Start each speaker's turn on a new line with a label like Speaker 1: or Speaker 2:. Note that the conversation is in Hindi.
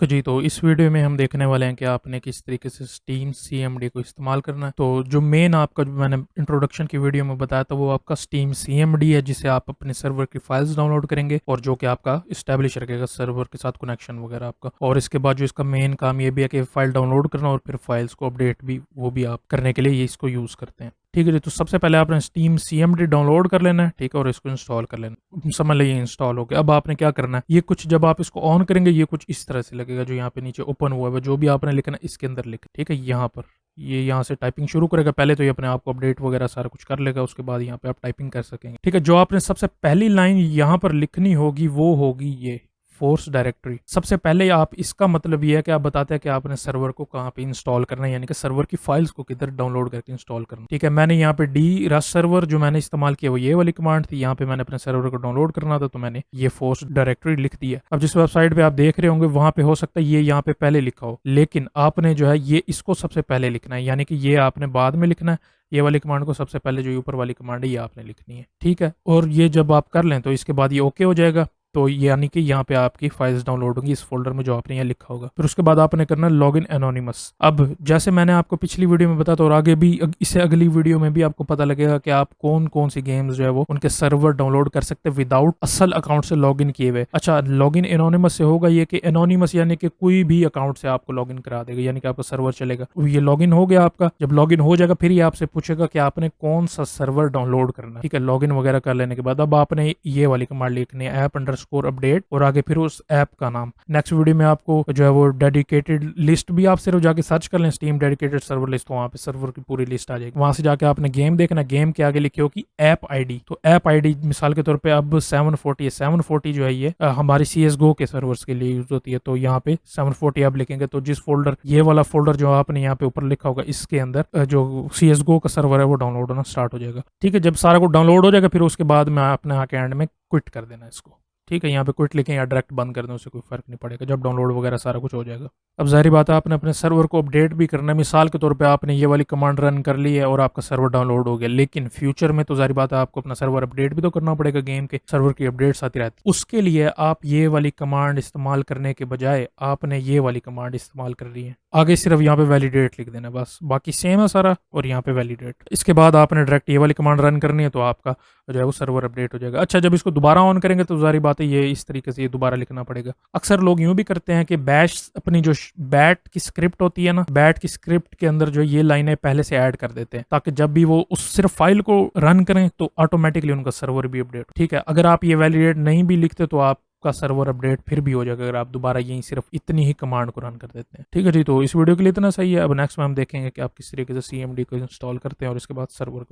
Speaker 1: तो जी, तो इस वीडियो में हम देखने वाले हैं कि आपने किस तरीके से स्टीम सीएमडी को इस्तेमाल करना है। तो जो मेन आपका जो मैंने इंट्रोडक्शन की वीडियो में बताया था वो आपका स्टीम सीएमडी है, जिसे आप अपने सर्वर की फाइल्स डाउनलोड करेंगे और जो कि आपका इस्टेब्लिश रखेगा सर्वर के साथ कनेक्शन वगैरह आपका। और इसके बाद जो इसका मेन काम ये भी है कि फाइल डाउनलोड करना और फिर फाइल्स को अपडेट भी वो भी आप करने के लिए ये इसको यूज़ करते हैं। ठीक है जी, तो सबसे पहले आपने स्टीम सीएमडी डाउनलोड कर लेना है, ठीक है, और इसको इंस्टॉल कर लेना। समझ लीजिए इंस्टॉल हो गया। अब आपने क्या करना है, ये कुछ जब आप इसको ऑन करेंगे ये कुछ इस तरह से लगेगा, जो यहाँ पे नीचे ओपन हुआ है जो भी आपने लिखना है इसके अंदर लिख, ठीक है। यहाँ पर ये यहाँ से टाइपिंग शुरू करेगा। पहले तो ये अपने आप को अपडेट वगैरह सारा कुछ कर लेगा, उसके बाद यहाँ पे आप टाइपिंग कर सकेंगे, ठीक है। जो आपने सबसे पहली लाइन यहाँ पर लिखनी होगी वो होगी ये फोर्स डायरेक्टरी। सबसे पहले आप इसका मतलब ये है कि आप बताते हैं कि आपने सर्वर को कहाँ पे इंस्टॉल करना है, यानी कि सर्वर की फाइल्स को किधर डाउनलोड करके इंस्टॉल करना, ठीक है। मैंने यहाँ पे डी रस सर्वर जो मैंने इस्तेमाल किया वो ये वाली कमांड थी। यहाँ पे मैंने अपने सर्वर को डाउनलोड करना था तो मैंने ये फोर्स डायरेक्टरी लिख दिया। अब जिस वेबसाइट पे आप देख रहे होंगे वहां पे हो सकता है ये यहाँ पे पहले लिखा हो, लेकिन आपने जो है ये इसको सबसे पहले लिखना है, यानी कि ये आपने बाद में लिखना है। ये वाली कमांड को सबसे पहले, जो ऊपर वाली कमांड है ये आपने लिखनी है, ठीक है। और ये जब आप कर लें तो इसके बाद ये ओके हो जाएगा। तो यानी कि यहाँ पे आपकी फाइल्स डाउनलोड होंगी इस फोल्डर में जो आपने यहाँ लिखा होगा। फिर उसके बाद आपने करना है लॉगिन एनोनिमस। अब जैसे मैंने आपको पिछली वीडियो में बताया था और आगे भी इससे अगली वीडियो में भी आपको पता लगेगा कि आप कौन कौन सी गेम्स जो है वो उनके सर्वर डाउनलोड कर सकते हैं विदाउट असल अकाउंट से लॉगिन किए हुए। अच्छा, लॉगिन एनोनिमस से होगा ये कि एनोनिमस यानी कि कोई भी अकाउंट से आपको लॉगिन करा देगा, यानी कि आपका सर्वर चलेगा। ये लॉगिन हो गया आपका। जब लॉगिन हो जाएगा फिर ये आपसे पूछेगा कि आपने कौन सा सर्वर डाउनलोड करना है, ठीक है। लॉगिन वगैरह कर लेने के बाद अब आपने ये वाली कमांड लिखनी है ऐप_अपडेट और आगे फिर उस ऐप का नाम। नेक्स्ट वीडियो में आपको जो है वो डेडिकेटेड लिस्ट भी, आप सिर्फ जाके सर्च कर लें स्टीम डेडिकेटेड सर्वर लिस्ट, तो वहाँ पे सर्वर की पूरी लिस्ट आ जाएगी। वहां से जाके आपने गेम देखना, गेम के आगे लिखी होगी ऐप आईडी। तो ऐप आईडी मिसाल के तौर पे अब 740 है, 740 जो है ये हमारी CSGO के सर्वर्स के लिए यूज होती है। तो यहाँ पे 740 आप लिखेंगे तो जिस फोल्डर, ये वाला फोल्डर जो आपने यहाँ पे ऊपर लिखा होगा इसके अंदर जो CSGO का सर्वर है वो डाउनलोड होना स्टार्ट हो जाएगा, ठीक है। जब सारा को डाउनलोड हो जाएगा फिर उसके बाद में अपने आके एंड में क्विट कर देना इसको, ठीक है। यहाँ पे क्विट लिखें या डायरेक्ट बंद कर दें, उससे कोई फर्क नहीं पड़ेगा जब डाउनलोड वगैरह सारा कुछ हो जाएगा। अब जाहिर बात है आपने अपने सर्वर को अपडेट भी करना है। मिसाल के तौर पे आपने ये वाली कमांड रन कर ली है और आपका सर्वर डाउनलोड हो गया, लेकिन फ्यूचर में तो जाहिर बात है आपको अपना सर्वर अपडेट भी तो करना पड़ेगा। गेम के सर्वर की अपडेट्स आती रहती है, उसके लिए आप ये वाली कमांड इस्तेमाल करने के बजाय आपने ये वाली कमांड इस्तेमाल कर रही है। आगे सिर्फ यहाँ पे वैलिडेट लिख देना बस, बाकी सेम है सारा, और यहाँ पे वैलिडेट। इसके बाद आपने डायरेक्ट ये वाली कमांड रन करनी है तो आपका जो है वो सर्वर अपडेट हो जाएगा। अच्छा, जब इसको दोबारा ऑन करेंगे तो जारी बात है ये इस तरीके से ये दोबारा लिखना पड़ेगा। अक्सर लोग यूं भी करते हैं कि बैश अपनी जो बैट की स्क्रिप्ट होती है ना, बैट की स्क्रिप्ट के अंदर जो ये लाइनें पहले से ऐड कर देते हैं ताकि जब भी वो उस सिर्फ फाइल को रन करें तो ऑटोमेटिकली उनका सर्वर भी अपडेट, ठीक है। अगर आप ये वैलिडेट नहीं भी लिखते तो आपका सर्वर अपडेट फिर भी हो जाएगा अगर आप दोबारा यही सिर्फ इतनी ही कमांड को रन कर देते हैं, ठीक है जी। तो इस वीडियो के लिए इतना सही है। अब नेक्स्ट में हम देखेंगे कि आप किस तरीके से CMD को इंस्टॉल करते हैं और इसके बाद सर्वर को